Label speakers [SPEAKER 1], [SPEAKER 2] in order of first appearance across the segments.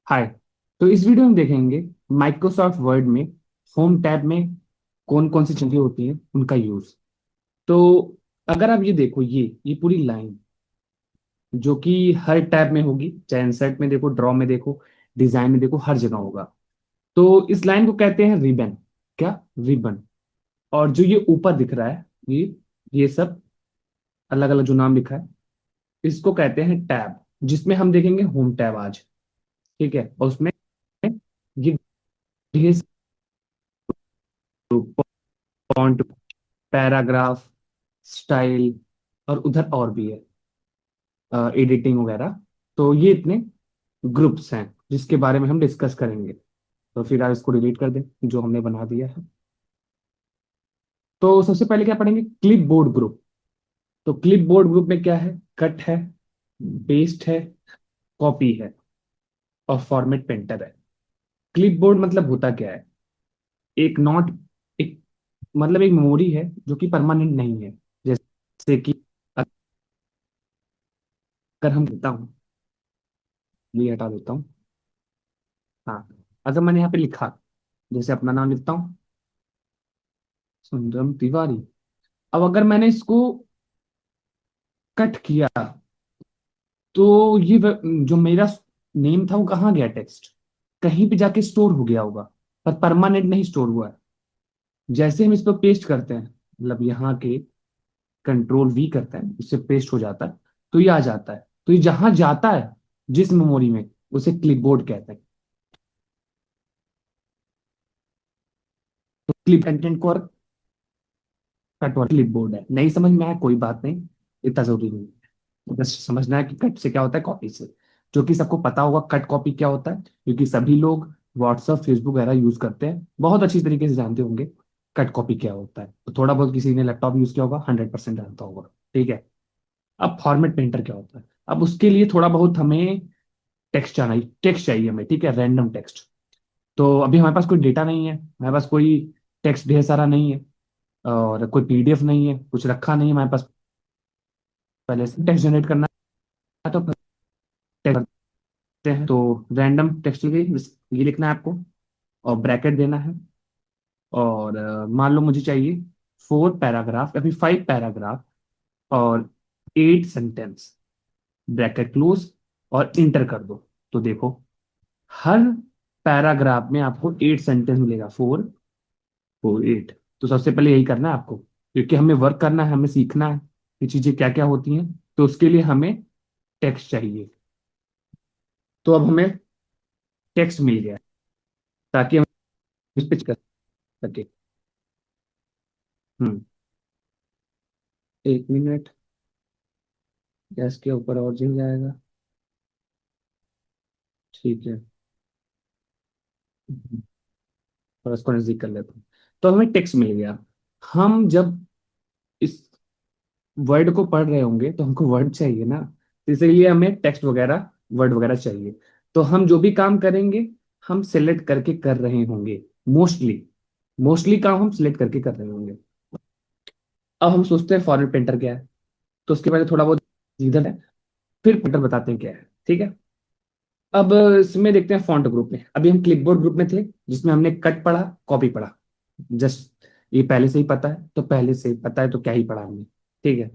[SPEAKER 1] हाय। तो इस वीडियो में देखेंगे माइक्रोसॉफ्ट वर्ड में होम टैब में कौन कौन सी चीजें होती हैं उनका यूज। तो अगर आप ये देखो, ये पूरी लाइन जो कि हर टैब में होगी, चाहे इंसर्ट में देखो, ड्रॉ में देखो, डिजाइन में देखो, हर जगह होगा। तो इस लाइन को कहते हैं रिबन। क्या? रिबन। और जो ये ऊपर दिख रहा है, ये सब अलग अलग जो नाम लिखा है, इसको कहते हैं टैब, जिसमें हम देखेंगे होम टैब आज। ठीक है। और उसमें ये ढेर फॉन्ट, पैराग्राफ, स्टाइल, और उधर और भी है, एडिटिंग वगैरह। तो ये इतने ग्रुप्स हैं जिसके बारे में हम डिस्कस करेंगे। तो फिर आप इसको डिलीट कर दें जो हमने बना दिया है। तो सबसे पहले क्या पढ़ेंगे? Clip board group. तो क्लिप बोर्ड ग्रुप में क्या है? कट है, पेस्ट है, कॉपी है, और फॉर्मेट पेंटर है। क्लिप बोर्ड मतलब होता क्या है? एक नॉट एक मतलब एक मेमोरी है जो कि परमानेंट नहीं है। जैसे कि अगर हम देता हूँ, ये हटा देता हूँ। हाँ, अगर मैंने यहाँ पे लिखा, जैसे अपना नाम लिखता हूँ, सुंदरम तिवारी। अब अगर मैंने इसको कट किया, तो जो मेरा नेम था वो कहाँ गया? टेक्स्ट कहीं पे जाके स्टोर हो गया होगा, पर परमानेंट नहीं स्टोर हुआ है। जैसे हम इस पर पेस्ट करते हैं, मतलब यहाँ के कंट्रोल वी करते हैं, उससे पेस्ट हो जाता है, तो ये आ जाता है। तो ये जहां जाता है, जिस मेमोरी में, उसे क्लिपबोर्ड कहते हैं। तो क्लिप कंटेंट को और कट और क्लिपबोर्ड है। नहीं समझ में आया कोई बात नहीं, इतना जरूरी नहीं है। बस समझना है कि कट से क्या होता है, कॉपी से। जो कि सबको पता होगा कट कॉपी क्या होता है, क्योंकि सभी लोग व्हाट्सएप फेसबुक वगैरह यूज करते हैं, बहुत अच्छी तरीके से जानते होंगे कट कॉपी क्या होता है। तो थोड़ा बहुत किसी ने लैपटॉप यूज किया होगा, 100% जानता होगा। ठीक है। अब फॉर्मेट पेंटर क्या होता है? अब उसके लिए थोड़ा बहुत हमें टेक्स्ट चाहिए हमें। ठीक है, रैंडम टेक्स्ट। तो अभी हमारे पास कोई डेटा नहीं है, हमारे पास कोई टेक्स्ट ढेर सारा नहीं है, और कोई पीडीएफ नहीं है, कुछ रखा नहीं है हमारे पास। पहले से टेक्स्ट जनरेट करना है, तो टेक्स्ट करते हैं। तो रैंडम टेक्स्ट ये लिखना है आपको, और ब्रैकेट देना है। और मान लो मुझे चाहिए 4 पैराग्राफ या फिर 5 पैराग्राफ और 8 सेंटेंस, ब्रैकेट क्लोज, और इंटर कर दो। तो देखो, हर पैराग्राफ में आपको 8 सेंटेंस मिलेगा। 4 4 8। तो सबसे पहले यही करना है आपको, क्योंकि हमें वर्क करना है, हमें सीखना है ये चीजें क्या क्या होती हैं। तो उसके लिए हमें टेक्स्ट चाहिए। तो अब हमें टेक्स्ट मिल गया, ताकि हम इस पे कर सके। हम्म। 1 मिनट, गैस के ऊपर और जल जाएगा। ठीक है। और इसको नजदीक कर लेते हैं। तो हमें टेक्स्ट मिल गया। हम जब इस वर्ड को पढ़ रहे होंगे तो हमको वर्ड चाहिए ना, तो इसीलिए हमें टेक्स्ट वगैरह, वर्ड वगैरह चाहिए। तो हम जो भी काम करेंगे, हम सिलेक्ट करके कर रहे होंगे। मोस्टली मोस्टली काम हम सिलेक्ट करके कर रहे होंगे। अब हम सोचते हैं फॉर्मेट पेंटर क्या है, तो उसके पहले थोड़ा बहुत इधर है, फिर पेंटर बताते हैं क्या है। ठीक है। अब इसमें देखते हैं फॉन्ट ग्रुप में। अभी हम क्लिपबोर्ड ग्रुप में थे, जिसमें हमने कट पढ़ा, कॉपी पढ़ा। जस्ट ये पहले से ही पता है, तो पहले से ही पता है तो क्या ही पढ़ा हमने। ठीक है।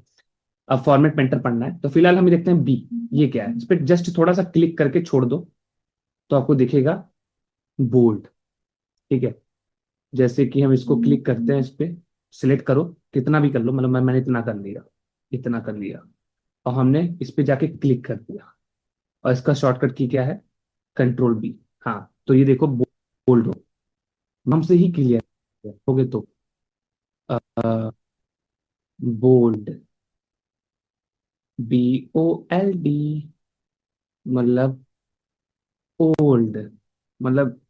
[SPEAKER 1] अब फॉर्मेट पेंटर पढ़ना है, तो फिलहाल हम देखते हैं बी। ये क्या है? इस पर जस्ट थोड़ा सा क्लिक करके छोड़ दो, तो आपको दिखेगा बोल्ड। ठीक है। जैसे कि हम इसको क्लिक करते हैं, इस पे सिलेक्ट करो, कितना भी कर लो, मतलब मैंने इतना कर लिया, इतना कर लिया, और हमने इस पे जाके क्लिक कर दिया। और इसका शॉर्टकट की क्या है? Control B. हाँ, तो ये देखो बोल्ड हो, हमसे ही क्लियर हो गए। तो बोल्ड, BOLD, मतलब ओल्ड, मतलब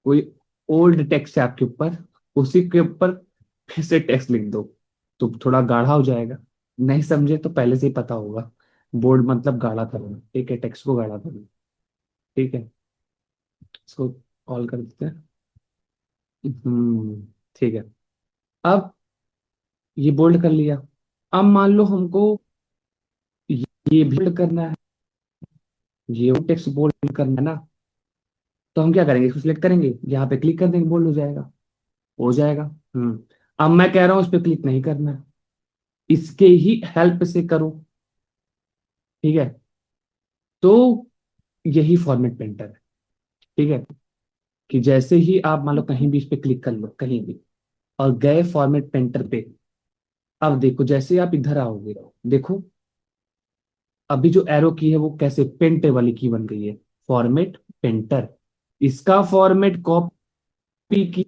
[SPEAKER 1] कोई ओल्ड टेक्स्ट है आपके ऊपर, उसी के ऊपर फिर से टेक्स्ट लिख दो, तो थोड़ा गाढ़ा हो जाएगा। नहीं समझे तो पहले से ही पता होगा, बोल्ड मतलब गाढ़ा करना। ठीक है, टेक्स्ट को गाढ़ा करना। ठीक है। इसको ऑल कर देते हैं। ठीक है। अब ये बोल्ड कर लिया। अब मान लो हमको ये भी बोल्ड करना है, ये टेक्स्ट बोल्ड करना है ना। तो हम क्या करेंगे, इसको सिलेक्ट करेंगे, यहाँ पे क्लिक कर देंगे, बोल्ड हो जाएगा। हो जाएगा। अब मैं कह रहा हूँ इस पे क्लिक नहीं करना है, इसके ही हेल्प से करो। ठीक है। तो यही फॉर्मेट पेंटर है। ठीक है। कि जैसे ही आप मान लो कहीं भी इस पे क्लिक कर लो, कहीं भी, और गए फॉर्मेट पेंटर पे। अब देखो जैसे आप इधर आओगे, देखो अभी जो एरो की है वो कैसे पेंट वाली की बन गई है, फॉर्मेट पेंटर। इसका फॉर्मेट कॉपी की,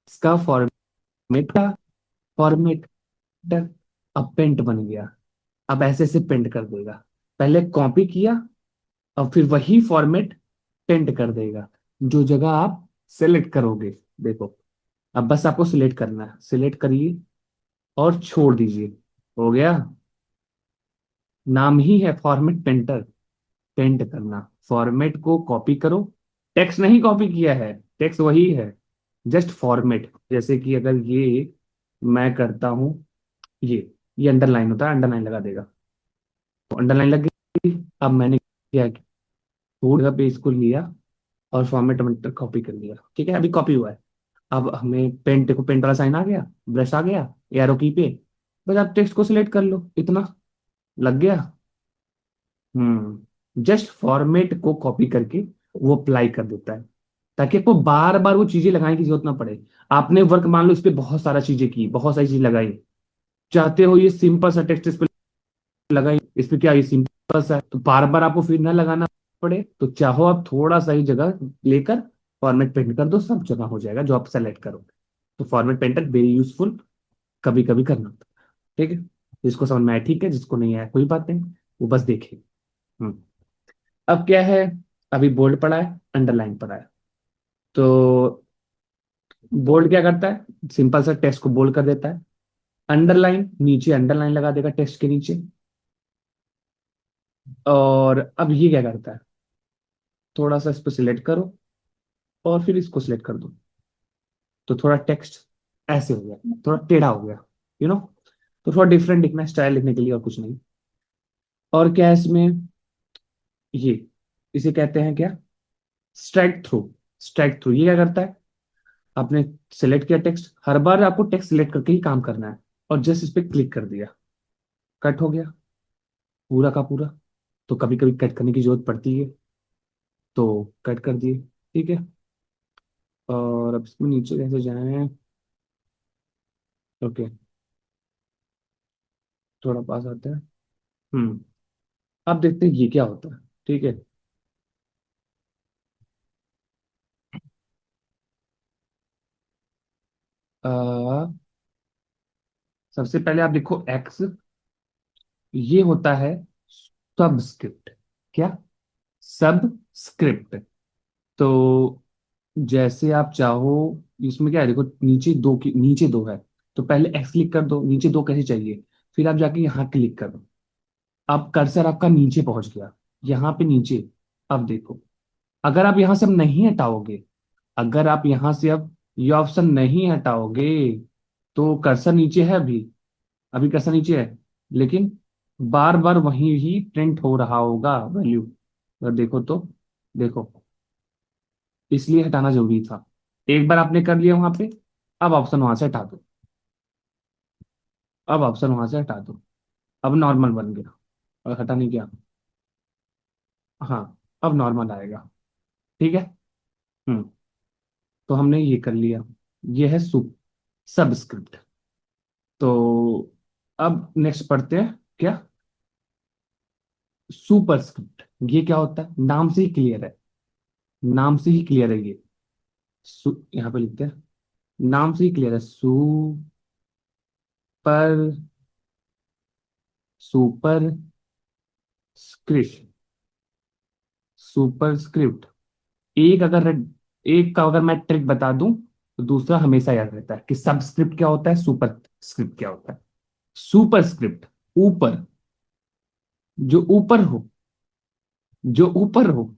[SPEAKER 1] इसका फॉर्मेट का फॉर्मेट, अब पेंट बन गया। अब ऐसे से पेंट कर देगा। पहले कॉपी किया, अब फिर वही फॉर्मेट पेंट कर देगा जो जगह आप सेलेक्ट करोगे। देखो, अब बस आपको सिलेक्ट करना है, सिलेक्ट करिए और छोड़ दीजिए। हो गया। नाम ही है फॉर्मेट पेंटर, पेंट करना। फॉर्मेट को कॉपी करो, टेक्स्ट नहीं कॉपी किया है, टेक्स्ट वही है, जस्ट फॉर्मेट। जैसे कि अगर ये मैं करता हूं, ये अंडरलाइन होता है, अंडरलाइन लगा देगा, तो अंडरलाइन लग गई। अब मैंने क्या किया, थोड़ी जगह पे इसको लिया और फॉर्मेट टमाटर कॉपी कर लिया। ठीक है, अभी कॉपी हुआ है। अब हमें पेंट को, पेंट वाला साइन आ गया, ब्रश आ गया, एरो की पे, बस आप टेक्स्ट को सिलेक्ट कर लो, इतना लग गया। जस्ट फॉर्मेट को कॉपी करके वो अप्लाई कर देता है, ताकि आपको बार बार वो चीजें लगाने की जरूरत ना पड़े। आपने वर्क मान लो इस पे बहुत सारा चीजें की, बहुत सारी चीजें लगाई, चाहते हो ये सिंपल सा टेक्स्ट इस पे लगाई, इस पे क्या ये सिंपल सा है, तो बार बार आपको फिर ना लगाना पड़े, तो चाहो आप थोड़ा सा ही जगह लेकर फॉर्मेट पेंट कर दो, सब जगह हो जाएगा जो आप सेलेक्ट करोगे। तो फॉर्मेट पेंटर वेरी यूजफुल, कभी कभी करना होता है। ठीक है, जिसको समझ में आया ठीक है, जिसको नहीं आया कोई बात नहीं, वो बस देखे। हम्म अब क्या है, अभी बोल्ड पड़ा है, अंडरलाइन पड़ा है। तो बोल्ड क्या करता है, सिंपल सा टेक्स्ट को बोल्ड कर देता है। अंडरलाइन, नीचे अंडरलाइन लगा देगा टेक्स्ट के नीचे। और अब ये क्या करता है, थोड़ा सा इसको सिलेक्ट करो और फिर इसको सिलेक्ट कर दो, तो थोड़ा टेक्स्ट ऐसे हो गया, थोड़ा टेढ़ा हो गया, यू नो। तो थोड़ा डिफरेंट दिखना स्टाइल लिखने के लिए, और कुछ नहीं। और क्या है इसमें, ये इसे कहते हैं क्या, स्ट्राइक थ्रू। स्ट्राइक थ्रू ये क्या करता है, आपने सिलेक्ट किया टेक्स्ट, हर बार आपको टेक्स्ट सिलेक्ट करके ही काम करना है, और जस्ट इस पे क्लिक कर दिया, कट हो गया पूरा का पूरा। तो कभी कभी कट करने की जरूरत पड़ती है, तो कट कर दिए। ठीक है। और अब इसमें नीचे कैसे जाएं, ओके, थोड़ा पास आता है। हम्म अब देखते हैं ये क्या होता है। ठीक है। आ, सबसे पहले आप देखो एक्स, ये होता है सबस्क्रिप्ट। क्या, सबस्क्रिप्ट। तो जैसे आप चाहो, इसमें क्या है देखो, नीचे दो की, नीचे दो है, तो पहले एक्स क्लिक कर दो, नीचे दो कैसे चाहिए, फिर आप जाके यहाँ क्लिक करो। अब कर्सर आपका नीचे पहुंच गया, यहाँ पे नीचे। अब देखो, अगर आप यहाँ से अब नहीं हटाओगे, अगर आप यहाँ से अब ये ऑप्शन नहीं हटाओगे, तो कर्सर नीचे है अभी, अभी कर्सर नीचे है, लेकिन बार बार वहीं ही प्रिंट हो रहा होगा वैल्यू। अगर देखो तो, देखो, इसलिए हटाना जरूरी था। एक बार आपने कर लिया वहां पे, अब ऑप्शन वहां से हटा दो, अब ऑप्शन वहां से हटा दो, अब नॉर्मल बन गया। और हटा नहीं गया, हाँ, अब नॉर्मल आएगा। ठीक है। हम्म तो हमने ये कर लिया, ये है सबस्क्रिप्ट। तो अब नेक्स्ट पढ़ते हैं क्या, सुपरस्क्रिप्ट। ये क्या होता है, नाम से ही क्लियर है, नाम से ही क्लियर है ये। यहाँ पे लिखते हैं, नाम से ही क्लियर है, सुपर स्क्रिप्ट, सुपरस्क्रिप्ट। एक अगर एक का अगर मैं ट्रिक बता दूं, तो दूसरा हमेशा याद रहता है कि सबस्क्रिप्ट क्या होता है, सुपर स्क्रिप्ट क्या होता है। सुपर स्क्रिप्ट, ऊपर, जो ऊपर हो, जो ऊपर हो।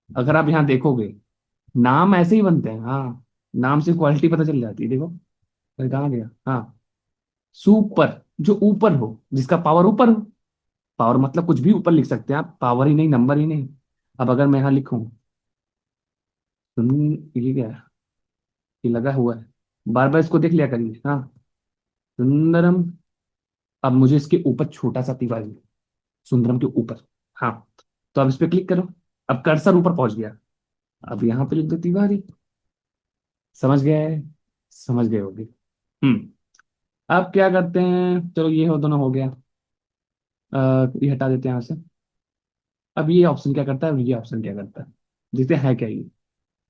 [SPEAKER 1] अगर आप यहाँ देखोगे, नाम ऐसे ही बनते हैं, हाँ, नाम से क्वालिटी पता चल जाती है। देखो, अरे कहाँ गया, हाँ, सुपर, जो ऊपर हो, जिसका पावर ऊपर हो। पावर मतलब कुछ भी ऊपर लिख सकते हैं आप, पावर ही नहीं, नंबर ही नहीं। अब अगर मैं यहाँ लिखूं ये क्या है? ये लगा हुआ है, बार बार इसको देख लिया करिए। हाँ, सुंदरम। अब मुझे इसके ऊपर छोटा सा तिवारी, सुंदरम के ऊपर। हाँ, तो अब इस पे क्लिक करो। अब कर्सर ऊपर पहुंच गया। अब यहाँ पे लिख दो तिवारी। समझ गए? समझ गए होगे। हम्म। अब क्या करते हैं, चलो ये हो दोनों हो गया। ये हटा देते हैं यहाँ से। अब ये ऑप्शन क्या करता है, अब ये ऑप्शन क्या करता है, देखते हैं है क्या ये।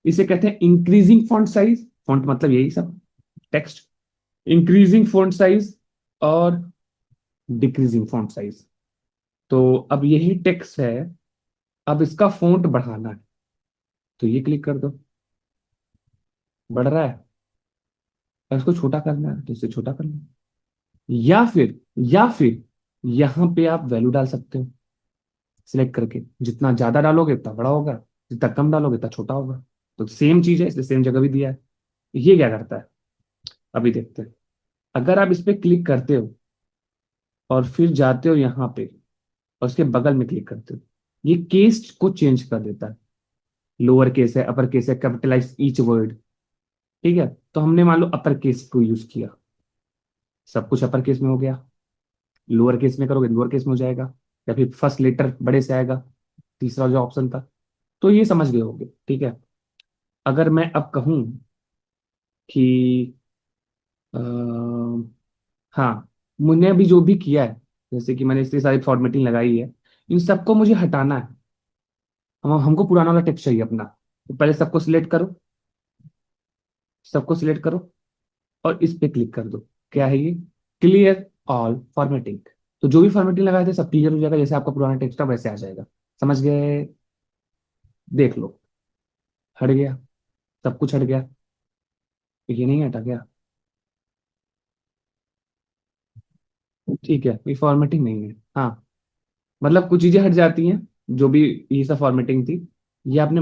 [SPEAKER 1] इसे कहते हैं इंक्रीजिंग फॉन्ट साइज। फॉन्ट मतलब यही सब, टेक्स्ट। इंक्रीजिंग फॉन्ट साइज और डिक्रीजिंग फॉन्ट साइज। तो अब यही टेक्स्ट है, अब इसका फॉन्ट बढ़ाना है, तो ये क्लिक कर दो। बढ़ रहा है। और इसको छोटा करना है तो इसे छोटा कर लो। या फिर यहाँ पे आप वैल्यू डाल सकते हो, सिलेक्ट करके। जितना ज्यादा डालोगे उतना बड़ा होगा, जितना कम डालोगे उतना छोटा होगा। तो सेम चीज है, इसलिए सेम जगह भी दिया है। ये क्या करता है, अभी देखते हैं। अगर आप इस पे क्लिक करते हो और फिर जाते हो यहाँ पे और उसके बगल में क्लिक करते हो, ये केस को चेंज कर देता है। लोअर केस है, अपर केस है, कैपिटलाइज ईच वर्ड। ठीक है, तो हमने मान लो अपर केस को यूज किया, सब कुछ अपर केस में हो गया। लोअर केस में करोगे लोअर केस में हो जाएगा, या फिर फर्स्ट लेटर बड़े से आएगा, तीसरा जो ऑप्शन था। तो ये समझ गए होगे, ठीक है। अगर मैं अब कहूँ कि हाँ, मैंने अभी जो भी किया है, जैसे कि मैंने इतनी सारी फॉर्मेटिंग लगाई है, इन सबको मुझे हटाना है। हमको पुराना वाला टेक्स्ट चाहिए अपना। तो पहले सबको सिलेक्ट करो, सबको सिलेक्ट करो और इस पे क्लिक कर दो। क्या है ये, क्लियर ऑल फॉर्मेटिंग। तो जो भी फॉर्मेटिंग लगाए थे सब क्लियर हो जाएगा, जैसे आपका पुराना टेक्स्ट था वैसे आ जाएगा। समझ गए? देख लो, हट गया, सब कुछ हट गया। ये नहीं हटा गया? ठीक है, ये फॉर्मेटिंग नहीं है। हाँ, मतलब कुछ चीजें हट जाती हैं, जो भी ये सब फॉर्मेटिंग थी, ये आपने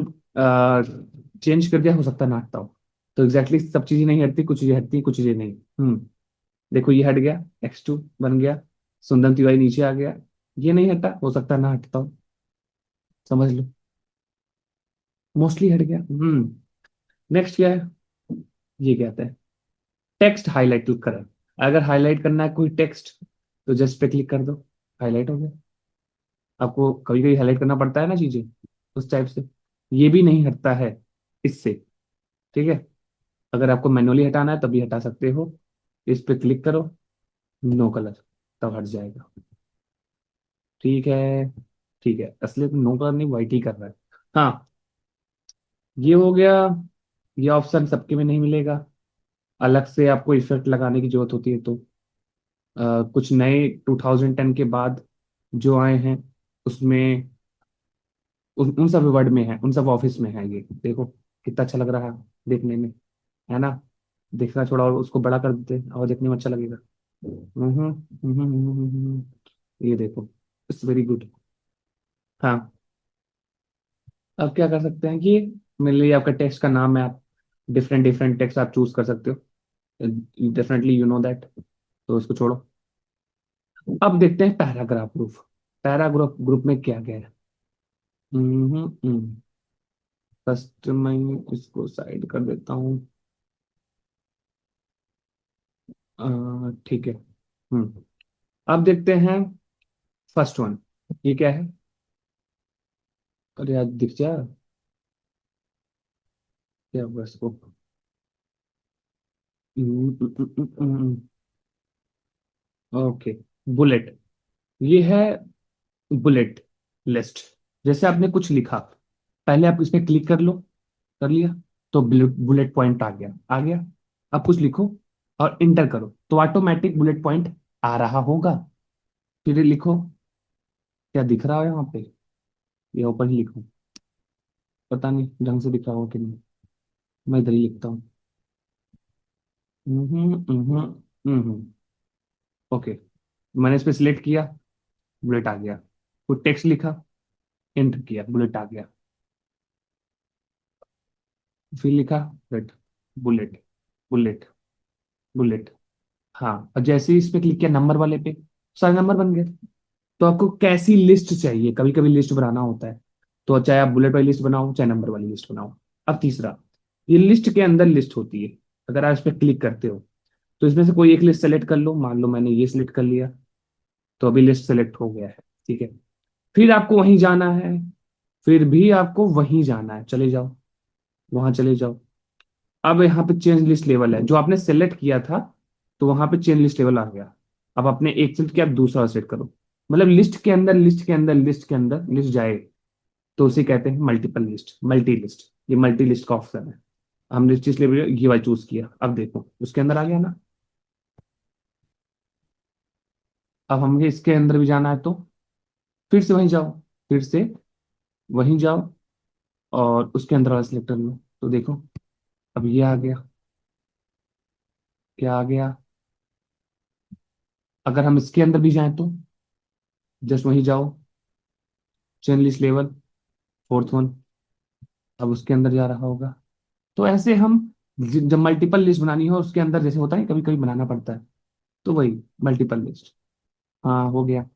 [SPEAKER 1] चेंज कर दिया, हो सकता है ना हटता हो। तो एग्जैक्टली सब चीजें नहीं हटती, कुछ चीजें हटती, कुछ चीजें नहीं। देखो ये हट गया, X2 बन गया, सुंदर तिवारी नीचे आ गया। ये नहीं हटा, हो सकता है ना हटता हो। समझ लो, मोस्टली हट गया। नेक्स्ट क्या है, ये कहते हैं टेक्स्ट हाईलाइट करें। अगर हाईलाइट करना है कोई टेक्स्ट, तो जस्ट पे क्लिक कर दो, हाईलाइट हो गया। आपको कभी कभी हाईलाइट करना पड़ता है ना चीजें, उस टाइप से। ये भी नहीं हटता है इससे, ठीक है। अगर आपको मैनुअली हटाना है तभी हटा सकते हो। इस पे क्लिक करो, नो कलर, तब हट जाएगा। ठीक है, ठीक है, असली नो कलर नहीं, वाइट ही कर रहा है। हाँ, ये हो गया। ये ऑप्शन सबके में नहीं मिलेगा, अलग से आपको इफेक्ट लगाने की जरूरत होती है। तो कुछ नए 2010 के बाद जो आए हैं, उसमें उन सब वर्ड में है, उन सब ऑफिस में है। ये देखो कितना अच्छा लग रहा है देखने में, है ना। देखना छोड़ा और उसको बड़ा कर देते और देखने में अच्छा लगेगा। ये देखो, इट्स वेरी गुड। हाँ, अब क्या कर सकते हैं कि मेरे लिए आपका टेक्स्ट का नाम है, आप डिफरेंट डिफरेंट टेक्स्ट आप चूज कर सकते हो। डेफिनेटली यू नो दैट, तो इसको छोड़ो। अब देखते हैं पैराग्राफ ग्रुप। पैराग्राफ ग्रुप में क्या क्या है। फर्स्ट मैं इसको साइड कर देता हूँ। ठीक है। अब देखते हैं फर्स्ट वन, ये क्या है। अरे यार दिख जा, क्या हुआ इसको। Okay, bullet. ये है बुलेट लिस्ट। जैसे आपने कुछ लिखा, पहले आप इस पे क्लिक कर लो, कर लिया, तो बुलेट बुलेट पॉइंट आ गया, आ गया। अब कुछ लिखो और इंटर करो, तो ऑटोमेटिक बुलेट पॉइंट आ रहा होगा। फिर लिखो, क्या दिख रहा है यहाँ पे, ये ऊपर ही लिखो। पता नहीं ढंग से दिख रहा हो कि नहीं, मैं इधर ही लिखता हूँ। ओके, मैंने इस पे सिलेक्ट किया, बुलेट आ गया। कोई टेक्स्ट लिखा, एंटर किया, बुलेट आ गया। फिर लिखा बुलेट, बुलेट, बुलेट, बुलेट। हाँ, और जैसे ही इस पे क्लिक किया नंबर वाले पे, सारे नंबर बन गए। तो आपको कैसी लिस्ट चाहिए, कभी कभी लिस्ट बनाना होता है, तो चाहे आप बुलेट वाली लिस्ट बनाओ चाहे नंबर वाली लिस्ट बनाओ। अब तीसरा, ये लिस्ट के अंदर लिस्ट होती है। अगर आप इस पर क्लिक करते हो तो इसमें से कोई एक लिस्ट सेलेक्ट कर लो, मान लो मैंने ये सिलेक्ट कर लिया, तो अभी लिस्ट सेलेक्ट हो गया है। ठीक है, फिर आपको वहीं जाना है, फिर भी आपको वहीं जाना है, चले जाओ, वहां चले जाओ। अब यहाँ पे चेंज लिस्ट लेवल है, जो आपने सेलेक्ट किया था, तो वहां पे चेंज लिस्ट लेवल आ गया। अब आपने एक सेलेक्ट किया, आप दूसरा सेट करो। मतलब लिस्ट के अंदर लिस्ट के अंदर लिस्ट के अंदर लिस्ट जाए, तो उसे कहते हैं मल्टीपल लिस्ट, मल्टी लिस्ट। ये मल्टी लिस्ट का ऑप्शन है। हमने जिस लेवल ये वाला चूज किया, अब देखो उसके अंदर आ गया ना। अब हमें इसके अंदर भी जाना है, तो फिर से वहीं जाओ, फिर से वहीं जाओ, और उसके अंदर वाला सिलेक्ट कर लो, तो देखो अब ये आ गया। क्या आ गया? अगर हम इसके अंदर भी जाएं तो जस्ट वहीं जाओ, chain list level, fourth one, अब उसके अंदर जा रहा होगा। तो ऐसे हम जब मल्टीपल लिस्ट बनानी हो उसके अंदर, जैसे होता है कभी कभी बनाना पड़ता है, तो वही मल्टीपल लिस्ट। हाँ हो गया।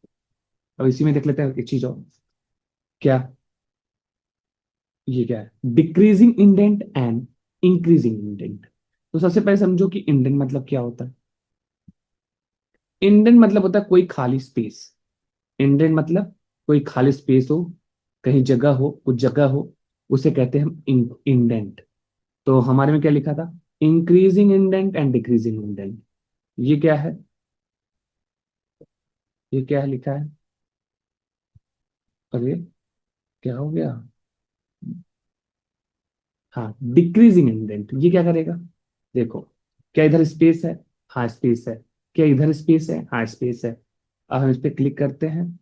[SPEAKER 1] अब इसी में देख लेते हैं एक चीज और। क्या? ये क्या है? Decreasing indent and increasing indent. तो सबसे पहले समझो कि इंडेंट मतलब क्या होता है। इंडेंट मतलब होता है कोई खाली स्पेस। इंडेंट मतलब कोई खाली स्पेस हो, कहीं जगह हो, कुछ जगह हो, उसे कहते हैं हम इंडेंट। तो हमारे में क्या लिखा था? Increasing indent and decreasing indent. ये क्या है? ये क्या है लिखा है? अरे क्या हो गया? हाँ, डिक्रीजिंग इंडेंट, ये क्या करेगा? देखो, क्या इधर स्पेस है? हाँ स्पेस है। क्या इधर स्पेस है? हाँ स्पेस है। अब हम इस पे क्लिक करते हैं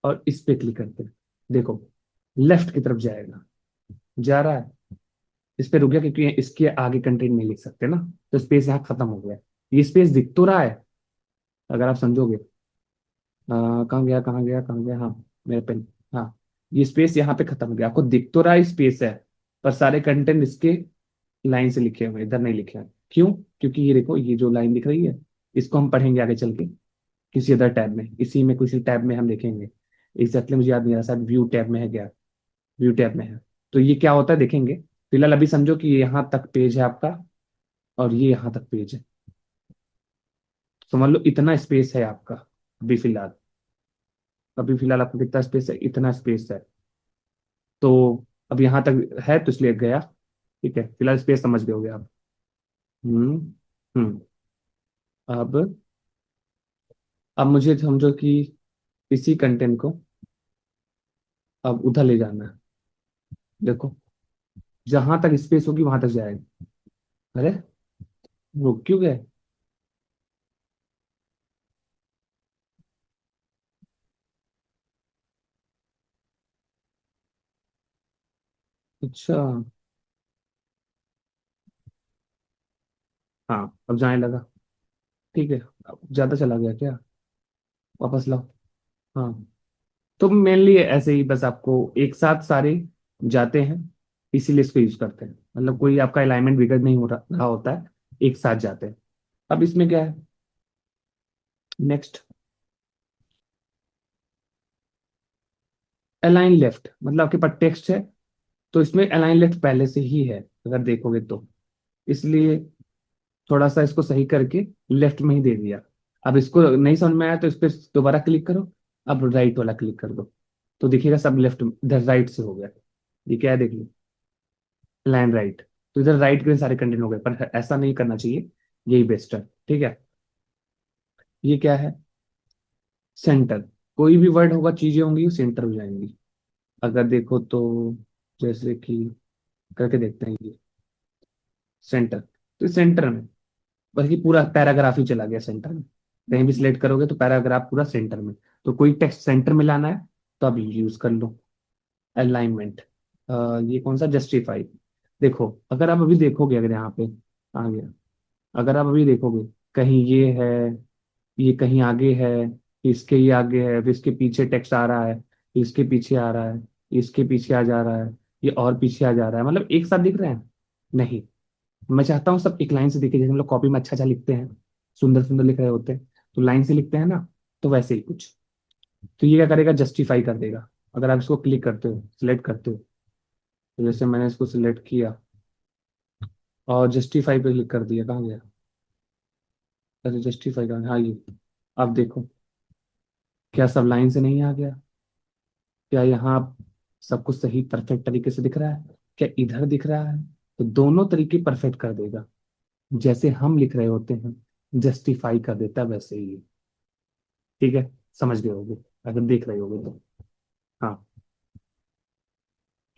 [SPEAKER 1] और इस पे क्लिक करते हैं, देखो लेफ्ट की तरफ जाएगा, जा रहा है। इस पे रुक गया क्योंकि इसके आगे कंटेंट नहीं लिख सकते ना, तो स्पेस यहाँ खत्म हो गया। ये स्पेस दिख तो रहा है, अगर आप समझोगे। कहाँ गया, कहाँ गया, कहाँ गया? हाँ, मेरे पेन। हाँ, ये स्पेस यहाँ पे खत्म हो गया, आपको दिख तो रहा है स्पेस है, पर सारे कंटेंट इसके लाइन से लिखे हुए हैं, इधर नहीं लिखे हैं। क्यों? क्योंकि ये देखो, ये जो लाइन दिख रही है, इसको हम पढ़ेंगे आगे चल के किसी अदर टैब में, इसी में किसी टैब में हम देखेंगे। एग्जैक्टली मुझे याद नहीं आ रहा, शायद व्यू टैब में है क्या? व्यू टैब में है। तो ये क्या होता है देखेंगे। फिलहाल अभी समझो कि ये यहाँ तक पेज है आपका, और ये यहाँ तक पेज है। समझ लो इतना स्पेस है आपका अभी फिलहाल। अभी फिलहाल आपको कितना स्पेस है? इतना स्पेस है। तो अब यहाँ तक है तो इसलिए गया। ठीक है, फिलहाल स्पेस समझ गए होगे आप। हम्म। हम्म। अब मुझे समझो कि इसी कंटेंट को अब उधर ले जाना है। देखो, जहां तक स्पेस होगी वहां तक जाएगा। अरे रुक क्यों गए? अच्छा। हाँ अब जाने लगा। ठीक है। अब ज्यादा चला गया क्या? वापस लाओ। हाँ, तो मेनली ऐसे ही बस आपको एक साथ सारे जाते हैं, इसीलिए इसको यूज करते हैं। मतलब कोई आपका अलाइनमेंट बिगड़ नहीं हो रहा होता है, एक साथ जाते हैं। अब इसमें क्या है? नेक्स्ट, अलाइन लेफ्ट, मतलब आपके पास टेक्स्ट है, तो इसमें अलाइन लेफ्ट पहले से ही है अगर देखोगे तो, इसलिए थोड़ा सा इसको सही करके लेफ्ट में ही दे दिया। अब इसको नहीं समझ में आया तो इस पर दोबारा क्लिक करो, अब राइट वाला क्लिक कर दो, तो दिखेगा सब लेफ्ट, इधर राइट से हो गया। ये क्या है देख लो, लाइन राइट। तो इधर राइट के सारे कंटेंट हो गए, पर ऐसा नहीं करना चाहिए, यही बेस्ट है। ठीक है। ये क्या है? सेंटर। कोई भी वर्ड होगा, चीजें होंगी, सेंटर हो जाएंगी। अगर देखो तो, जैसे कि करके देखते हैं ये सेंटर, तो सेंटर में बल्कि पूरा पैराग्राफ ही चला गया सेंटर में। कहीं भी सिलेक्ट करोगे तो पैराग्राफ पूरा सेंटर में। तो कोई टेक्स्ट सेंटर में लाना है तो अब यूज कर लो अलाइनमेंट। ये कौन सा? जस्टिफाई। देखो, अगर आप अभी देखोगे, अगर यहाँ पे आ गया, अगर आप अभी देखोगे, कहीं ये है, ये कहीं आगे है, इसके ये आगे है, फिर इसके पीछे टेक्स्ट आ रहा है, इसके पीछे आ रहा है, इसके पीछे आ जा रहा है, ये और पीछे आ जा रहा है, मतलब एक साथ दिख रहे हैं? नहीं। मैं चाहता हूँ सब एक लाइन से दिखे, जैसे हम लोग कॉपी में अच्छा अच्छा लिखते हैं, सुंदर सुंदर लिख रहे होते हैं, तो लाइन से लिखते हैं ना, तो वैसे ही कुछ। तो ये क्या करेगा? जस्टिफाई कर देगा। अगर आप इसको क्लिक करते हो, सिलेक्ट करते हो, तो जैसे मैंने इसको सिलेक्ट किया, और जस्टिफाई पे क्लिक कर दिया, कहाँ गया? अरे जस्टिफाई कहाँ, हाँ ये। अब देखो, क्या सब लाइन से नहीं आ गया? क्या यहाँ सब कुछ सही परफेक्ट तरीके से दिख रहा है? क्या इधर दिख रहा है? तो दोनों तरीके परफेक्ट कर देगा। जैसे हम लिख रहे होते हैं, जस्टिफाई कर देता है वैसे ही। ठीक है, समझ गए होगे अगर देख रहे होगे तो। हाँ,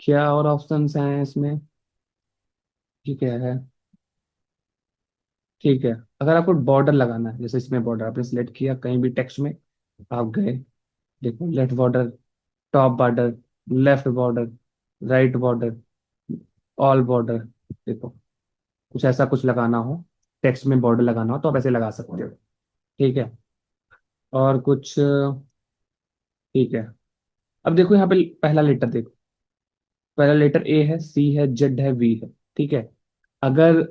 [SPEAKER 1] क्या और ऑप्शंस हैं इसमें? ठीक है। ठीक है, अगर आपको बॉर्डर लगाना है, जैसे इसमें बॉर्डर आपने सिलेक्ट किया कहीं भी टेक्स्ट में, आप गए, देखो left border, top border, left border, right border, all border. देखो, कुछ ऐसा कुछ लगाना हो, टेक्स्ट में बॉर्डर लगाना हो तो आप ऐसे लगा सकते हो। ठीक है, और कुछ ठीक है। अब देखो यहाँ पे पहला लेटर देखो, पहला लेटर ए है, सी है, जेड है, वी है। ठीक है, अगर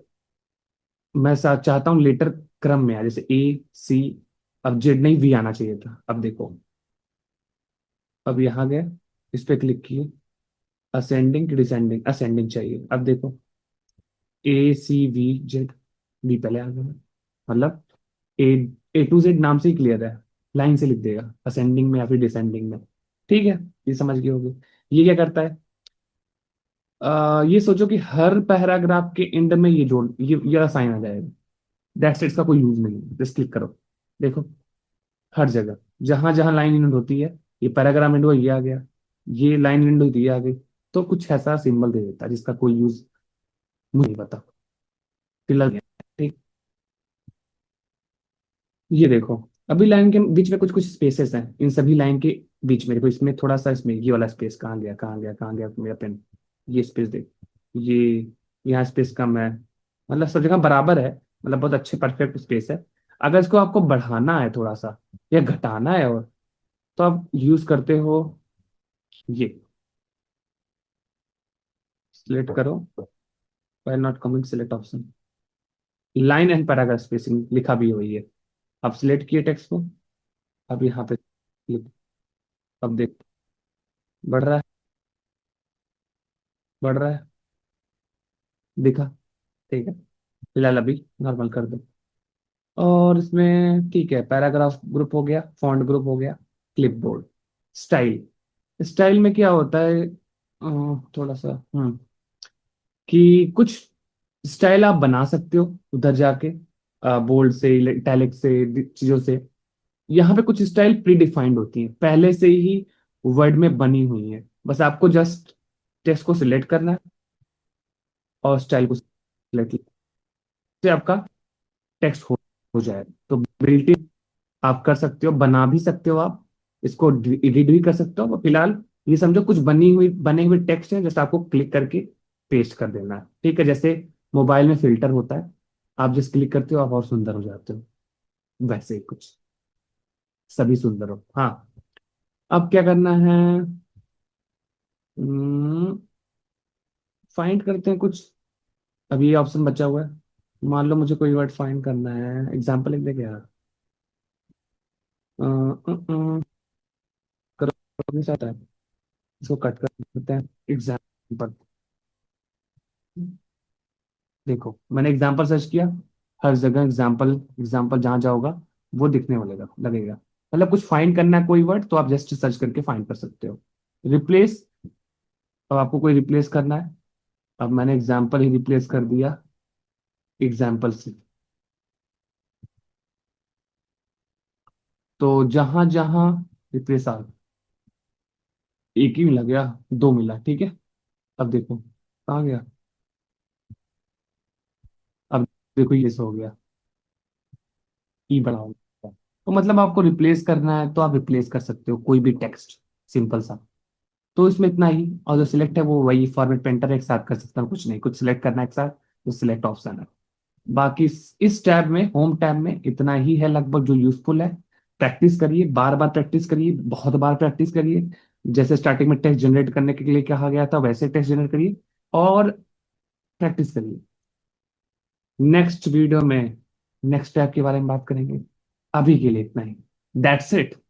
[SPEAKER 1] मैं चाहता हूँ लेटर क्रम में आ, जैसे ए, सी, अब जेड नहीं, वी आना चाहिए था। अब देखो, अब यहाँ गए, इस पे क्लिक किए, असेंडिंग कि डिसेंडिंग, असेंडिंग चाहिए। अब देखो, ए सी वी जेड, बी पहले आ गया, मतलब ए, ए टू जेड नाम से ही क्लियर है, लाइन से लिख देगा असेंडिंग में या फिर डिसेंडिंग में। ठीक है, ये समझ गए होगे। ये क्या करता है, ये सोचो कि हर पैराग्राफ के एंड में ये जोड़, ये साइन आ जाएगा। दैट्स इट, इसका कोई यूज नहीं है। जस्ट क्लिक करो, देखो, हर जगह जहां जहां लाइन इंड होती है, ये पैराग्राफ इंड हुआ, ये आ गया, ये लाइन इंड हुई, ये आ गई। तो कुछ ऐसा सिंबल दे देता है जिसका कोई यूज मुझे नहीं पता, फिलहाल। ठीक, ये देखो, अभी लाइन के बीच में कुछ कुछ स्पेसेस हैं, इन सभी लाइन के बीच में देखो, इसमें थोड़ा सा, इसमें ये वाला स्पेस कहाँ गया, कहाँ गया, कहाँ गया मेरा पेन? ये स्पेस देख, ये यहाँ स्पेस कम है, मतलब सब जगह बराबर है, मतलब बहुत अच्छे परफेक्ट स्पेस है। अगर इसको आपको बढ़ाना है थोड़ा सा या घटाना है और, तो आप यूज करते हो ये, सिलेक्ट करो, while not coming select option, line and paragraph spacing लिखा भी हुई है। आप सिलेक्ट किए टेक्स्ट को, अब यहाँ पे click, अब देख, बढ़ रहा है, बढ़ रहा है, दिखा? ठीक है, फिलहाल अभी नॉर्मल कर दो। और इसमें ठीक है, पैराग्राफ ग्रुप हो गया, फॉन्ट ग्रुप हो गया, क्लिपबोर्ड, स्टाइल। स्टाइल में क्या होता है, थोड़ा सा कि कुछ स्टाइल आप बना सकते हो उधर जाके, बोल्ड से, इटैलिक से, चीजों से। यहाँ पे कुछ स्टाइल प्री डिफाइंड होती है, पहले से ही वर्ड में बनी हुई है, बस आपको जस्ट टेक्स्ट को सिलेक्ट करना है और स्टाइल को सिलेक्ट से आपका टेक्स्ट हो जाए। तो बिल्ट आप कर सकते हो, बना भी सकते हो आप, इसको एडिट भी कर सकते हो। फिलहाल ये समझो कुछ बने हुए टेक्स्ट है, जैसे आपको क्लिक करके पेस्ट कर देना है। ठीक है, जैसे मोबाइल में फिल्टर होता है, आप जिस क्लिक करते हो आप और सुंदर हो जाते हो, वैसे ही कुछ, सभी सुंदर हो। हाँ, अब क्या करना है, फाइंड करते हैं कुछ। अभी ये ऑप्शन बचा हुआ है, मान लो मुझे कोई वर्ड फाइंड करना है, एग्जाम्पल लिख दे क्या यार? करो, अपने साथ है, इसको कट कर देते हैं, एग्जाम्पल। देखो, मैंने एग्जाम्पल सर्च किया, हर जगह एग्जाम्पल, एग्जाम्पल जहां जाओगा वो दिखने वालेगा, लगेगा। मतलब कुछ फाइंड करना है कोई वर्ड, तो आप जस्ट सर्च करके फाइंड कर सकते हो। रिप्लेस, अब आपको कोई रिप्लेस करना है, अब मैंने एग्जाम्पल ही रिप्लेस कर दिया एग्जाम्पल से। तो जहां जहां रिप्लेस आ, एक ही मिला गया, दो मिला, ठीक है। अब देखो कहाँ गया, अब देखो ये से हो गया, ई बड़ा हो गया। तो मतलब आपको रिप्लेस करना है तो आप रिप्लेस कर सकते हो कोई भी टेक्स्ट, सिंपल सा। तो इसमें इतना ही, और जो सिलेक्ट है वो वही फॉर्मेट पेंटर एक साथ कर सकता हूँ, कुछ नहीं, कुछ सिलेक्ट करना है एक साथ, तो सिलेक्ट ऑप्शन है। बाकी इस टैब में, होम टैब में इतना ही है लगभग जो यूजफुल है। प्रैक्टिस करिए, बार बार प्रैक्टिस करिए, बहुत बार प्रैक्टिस करिए। जैसे स्टार्टिंग में टेक्स्ट जनरेट करने के लिए कहा गया था, वैसे टेक्स्ट जनरेट करिए और प्रैक्टिस करिए। नेक्स्ट वीडियो में नेक्स्ट टैब के बारे में बात करेंगे। अभी के लिए इतना ही, दैट्स इट।